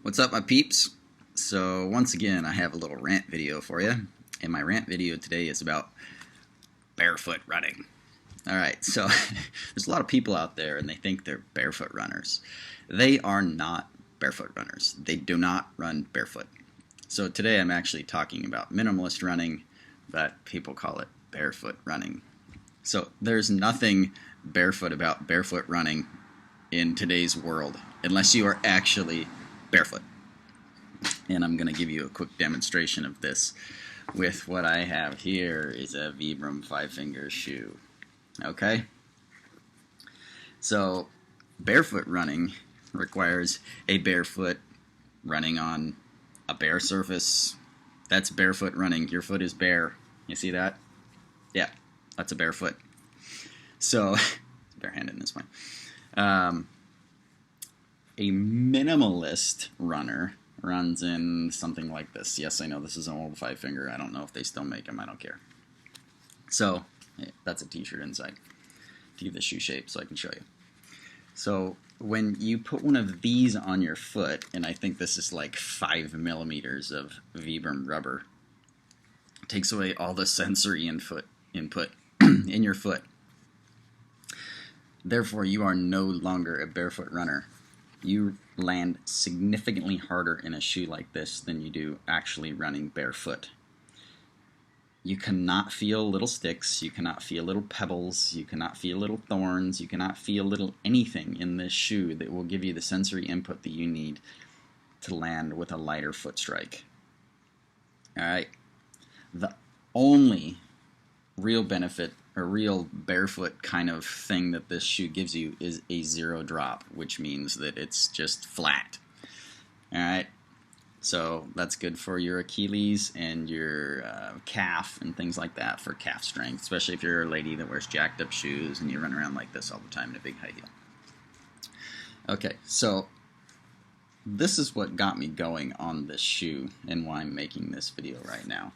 What's up, my peeps? So once again, I have a little rant video for you, and my rant video today is about barefoot running. Alright, so there's a lot of people out there and they think they're barefoot runners. They are not barefoot runners. They do not run barefoot. So today I'm actually talking about minimalist running, but people call it barefoot running. So there's nothing barefoot about barefoot running in today's world, unless you are actually barefoot. And I'm going to give you a quick demonstration of this with what I have here is a Vibram 5-finger shoe. Okay? So barefoot running requires a barefoot running on a bare surface. That's barefoot running. Your foot is bare. You see that? Yeah, that's a barefoot. So, barehanded in this way. A minimalist runner runs in something like this. Yes, I know this is an old 5-finger. I don't know if they still make them. I don't care. So, that's a t-shirt inside to give the shoe shape so I can show you. So, when you put one of these on your foot, and I think this is like 5 millimeters of Vibram rubber, it takes away all the sensory input in your foot. Therefore, you are no longer a barefoot runner. You land significantly harder in a shoe like this than you do actually running barefoot. You cannot feel little sticks, you cannot feel little pebbles, you cannot feel little thorns, you cannot feel little anything in this shoe that will give you the sensory input that you need to land with a lighter foot strike. Alright? The only real benefit or real barefoot kind of thing that this shoe gives you is a zero drop, which means that it's just flat. Alright, so that's good for your Achilles and your calf and things like that for calf strength, especially if you're a lady that wears jacked up shoes and you run around like this all the time in a big high heel. Okay, so this is what got me going on this shoe and why I'm making this video right now.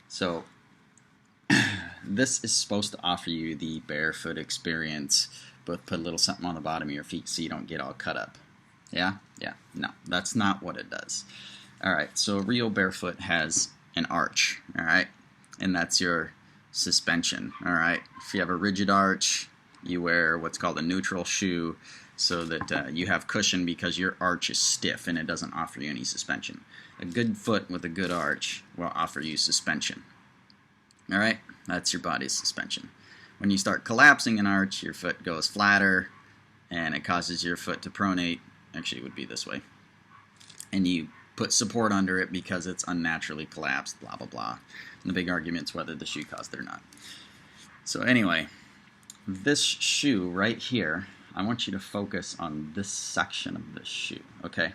So this is supposed to offer you the barefoot experience, but put a little something on the bottom of your feet so you don't get all cut up. Yeah? Yeah. No, that's not what it does. Alright, so a real barefoot has an arch, alright? And that's your suspension, alright? If you have a rigid arch, you wear what's called a neutral shoe so that you have cushion because your arch is stiff and it doesn't offer you any suspension. A good foot with a good arch will offer you suspension. Alright, that's your body's suspension. When you start collapsing an arch, your foot goes flatter and it causes your foot to pronate. Actually, it would be this way. And you put support under it because it's unnaturally collapsed, blah, blah, blah. And the big argument's whether the shoe caused it or not. So anyway, this shoe right here, I want you to focus on this section of this shoe, okay?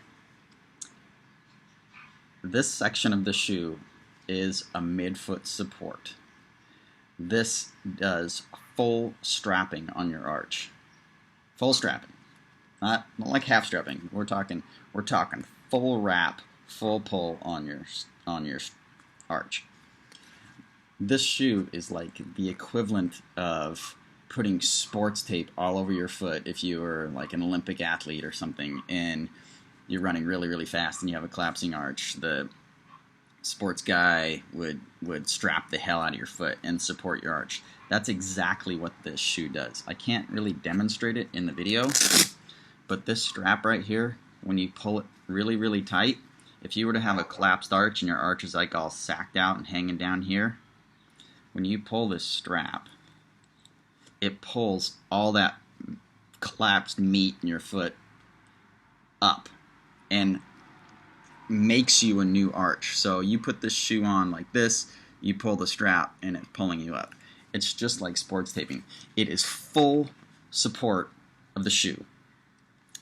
This section of the shoe is a midfoot support. This does full strapping on your arch. Full strapping. Not like half strapping. We're talking full wrap, full pull on your arch. This shoe is like the equivalent of putting sports tape all over your foot if you were like an Olympic athlete or something and you're running really, really fast and you have a collapsing arch. The sports guy would strap the hell out of your foot and support your arch. That's exactly what this shoe does. I can't really demonstrate it in the video, but this strap right here, when you pull it really, really tight, if you were to have a collapsed arch and your arch is like all sacked out and hanging down here, when you pull this strap, it pulls all that collapsed meat in your foot up and makes you a new arch. So you put this shoe on like this, you pull the strap and it's pulling you up. It's just like sports taping. It is full support of the shoe.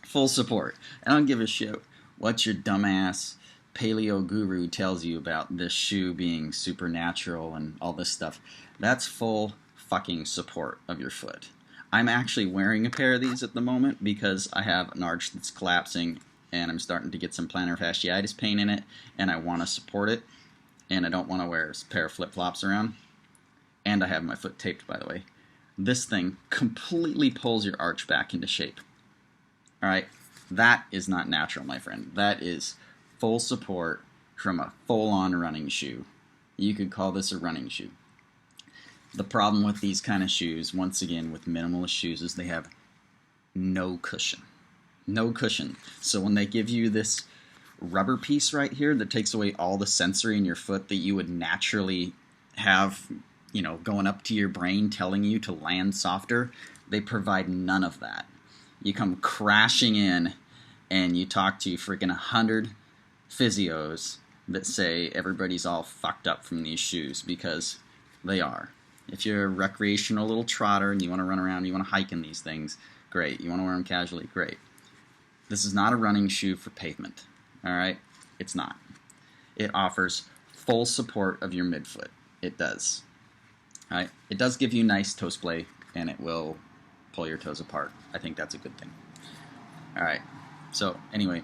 Full support. I don't give a shit what your dumbass paleo guru tells you about this shoe being supernatural and all this stuff. That's full fucking support of your foot. I'm actually wearing a pair of these at the moment because I have an arch that's collapsing and I'm starting to get some plantar fasciitis pain in it, and I want to support it, and I don't want to wear a pair of flip-flops around, and I have my foot taped, by the way. This thing completely pulls your arch back into shape. Alright, that is not natural, my friend. That is full support from a full-on running shoe. You could call this a running shoe. The problem with these kind of shoes, once again, with minimalist shoes, is they have no cushion. No cushion. So when they give you this rubber piece right here that takes away all the sensory in your foot that you would naturally have, you know, going up to your brain telling you to land softer, they provide none of that. You come crashing in and you talk to freaking 100 physios that say everybody's all fucked up from these shoes, because they are. If you're a recreational little trotter and you want to run around, you want to hike in these things, great. You want to wear them casually, great. This is not a running shoe for pavement, all right? It's not. It offers full support of your midfoot. It does. All right? It does give you nice toe splay, and it will pull your toes apart. I think that's a good thing. All right. So anyway,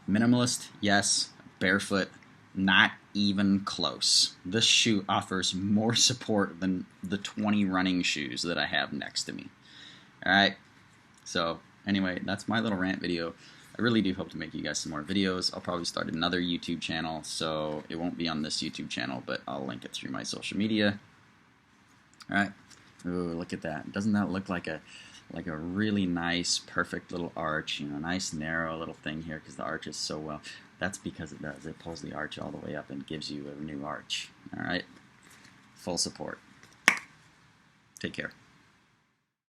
minimalist, yes. Barefoot, not even close. This shoe offers more support than the 20 running shoes that I have next to me. All right. So anyway, that's my little rant video. I really do hope to make you guys some more videos. I'll probably start another YouTube channel, so it won't be on this YouTube channel, but I'll link it through my social media. All right. Ooh, look at that. Doesn't that look like a really nice, perfect little arch? You know, nice narrow little thing here, because the arch is so well. That's because it does. It pulls the arch all the way up and gives you a new arch. All right. Full support. Take care.